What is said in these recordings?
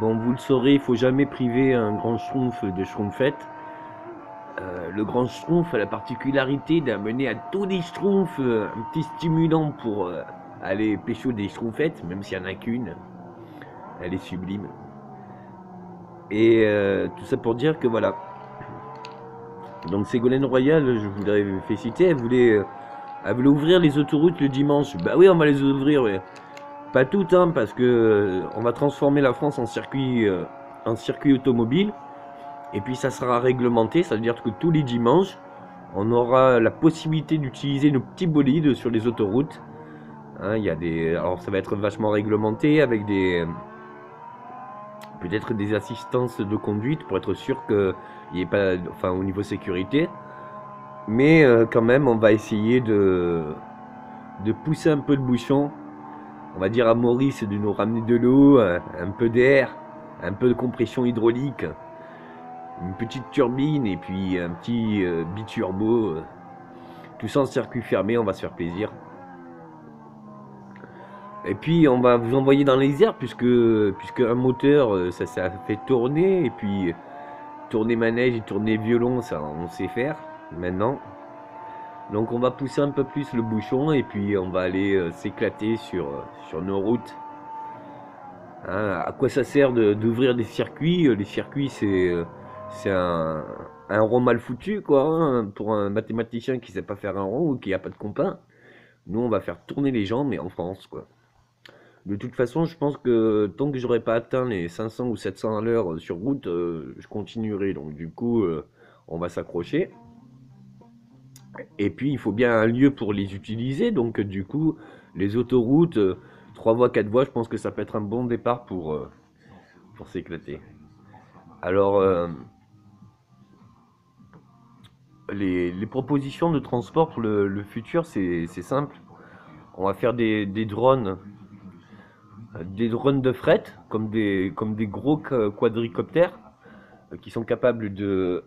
Bon, vous le saurez, il faut jamais priver un grand schtroumpf de schtroumpfette. Le grand schtroumpf a la particularité d'amener à tous les schtroumpfs un petit stimulant pour aller pécho des schtroumpfettes, même s'il n'y en a qu'une. Elle est sublime. Et tout ça pour dire que voilà. Donc Ségolène Royal, je vous l'avais fait citer, elle voulait ouvrir les autoroutes le dimanche. Bah oui, on va les ouvrir, ouais. Pas toutes, hein, parce que on va transformer la France en circuit automobile. Et puis ça sera réglementé, ça veut dire que tous les dimanches, on aura la possibilité d'utiliser nos petits bolides sur les autoroutes. Hein, alors ça va être vachement réglementé avec peut-être des assistances de conduite pour être sûr qu'il n'y ait pas, enfin au niveau sécurité. Mais quand même, on va essayer de pousser un peu le bouchon. On va dire à Maurice de nous ramener de l'eau, un peu d'air, un peu de compression hydraulique, une petite turbine et puis un petit biturbo. Tout ça en circuit fermé, on va se faire plaisir. Et puis on va vous envoyer dans les airs puisque un moteur ça fait tourner et puis tourner manège et tourner violon ça on sait faire maintenant. Donc on va pousser un peu plus le bouchon et puis on va aller s'éclater sur nos routes. Hein, à quoi ça sert d'ouvrir des circuits? Les circuits c'est un rond mal foutu quoi, hein, pour un mathématicien qui sait pas faire un rond ou qui a pas de compas. Nous on va faire tourner les gens mais en France quoi. De toute façon, je pense que tant que j'aurai pas atteint les 500 ou 700 à l'heure sur route, je continuerai. Donc du coup, on va s'accrocher. Et puis, il faut bien un lieu pour les utiliser. Donc du coup, les autoroutes, 3 voies, 4 voies, je pense que ça peut être un bon départ pour s'éclater. Alors, les propositions de transport pour le futur, c'est simple. On va faire des drones de fret, comme des gros quadricoptères qui sont capables de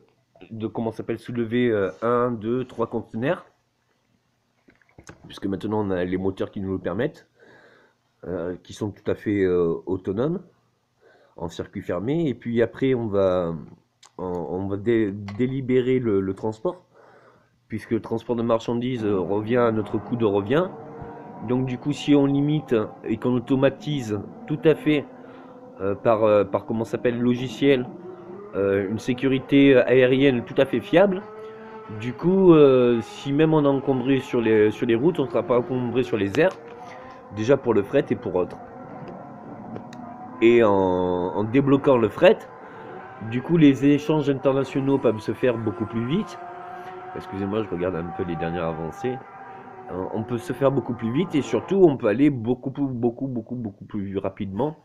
comment s'appelle, soulever 1, 2, 3 conteneurs, puisque maintenant on a les moteurs qui nous le permettent, qui sont tout à fait autonomes, en circuit fermé, et puis après on va délibérer le transport, puisque le transport de marchandises revient à notre coût de revient. Donc du coup, si on limite et qu'on automatise tout à fait par comment s'appelle logiciel, une sécurité aérienne tout à fait fiable. Du coup, si même on est encombré sur les routes, on ne sera pas encombré sur les airs, déjà pour le fret et pour autres. Et en débloquant le fret, du coup les échanges internationaux peuvent se faire beaucoup plus vite. Excusez-moi, je regarde un peu les dernières avancées. On peut se faire beaucoup plus vite et surtout on peut aller beaucoup plus rapidement.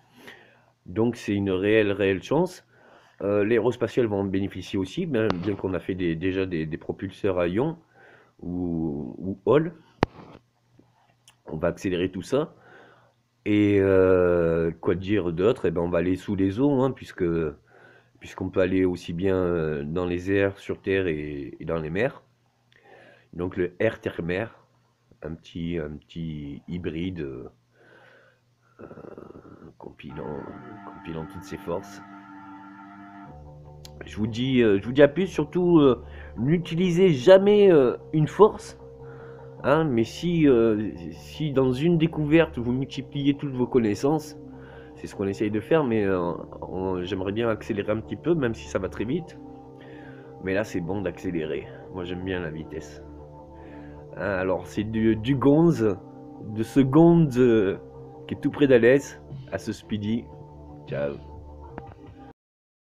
Donc c'est une réelle chance. L'aérospatiale va en bénéficier aussi, bien qu'on a fait déjà des propulseurs à ion ou Hall. On va accélérer tout ça. Et quoi dire d'autre? Eh ben, on va aller sous les eaux, hein, puisqu'on peut aller aussi bien dans les airs, sur Terre et dans les mers. Donc le air-terre-mer, un petit hybride compilant, compilant toutes ses forces. Je vous dis à plus, surtout n'utilisez jamais une force, hein, mais si dans une découverte vous multipliez toutes vos connaissances, c'est ce qu'on essaye de faire, mais j'aimerais bien accélérer un petit peu, même si ça va très vite. Mais là c'est bon d'accélérer, moi j'aime bien la vitesse. Hein, alors c'est du Gonze, de ce Gonze qui est tout près d'Alès, à ce Speedy. Ciao.